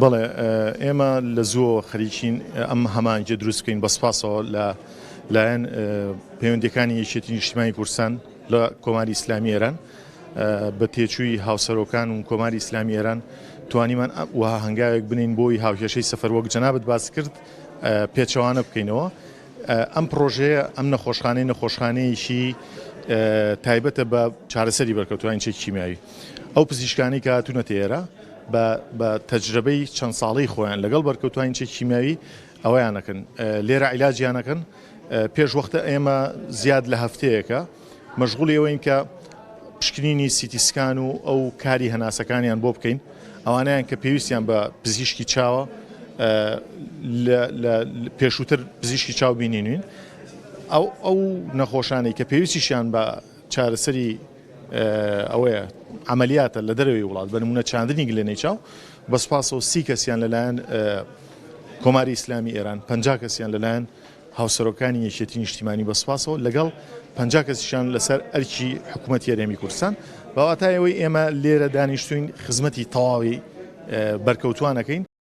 بەڵێ ئێمە لە زوو خەریکین ئەم هەمانگە دروست بکەین بەسپاسەوە لە لایەن پەیوەندیەکانی یەکێتی نیشتیمانی کوردستان لە کۆماری ئیسلامی ئێران بە تێچووی هاوسەرۆکان و کۆماری ئیسلامی ئێران توانیمان وها هەنگاوێک بنین بۆی هاوکێشەی سەفەر وەک جەنابەت باس کرد پێچەوانە بکەینەوە. ئەم پرۆژەیە ئەم نەخۆشخانەیەکی تایبەتە بە چارەسەری بەرکەوتوانی چێکی کیمیاوی. ئەو پزیشکانی کە هاتوونەتە ئێرە بە تەجربەی چەند ساڵەی خۆیان لەگەڵ بەرکەوتوانی چێکی کیمیاوی ئەوەیانەکەن لێرە عیلاجیانەکەن. پێش وەختە ئێمە زیاد لە هەفتەیەکە مەشغوڵی ئەوەین کە پشکنینی سیتیسکان و ئەو کاری هەناسەکانیان بۆ بکەین، ئەوانیان کە پێویستیان بە پزیشکی چاوە پێشووتر پزیشکی چاو بینینوین. ئەو نەخۆشانەی کە پێویستیشیان بە چارەسەری ئەوەیە عملیاتە لە دەرەوەی وڵات بە نمونە چاندنی گلێنەی چاو بەسپاسەوە 30 کەسیان لەلایەن کۆماری ئیسلامی ئێران، 50 کەسیان لەلایەن هاوسەرۆکانی یەکێتی نیشتیمانی بەسپاسەوە لەگەڵ 50 کەسیشان لەسەر ئەرکی حکوومەتی هەرێمی کوردستان. بەواتایەوەی ئێمە لێرە دانیشتوین خزمەتی تەواوی بەرکەوتوانەکەین.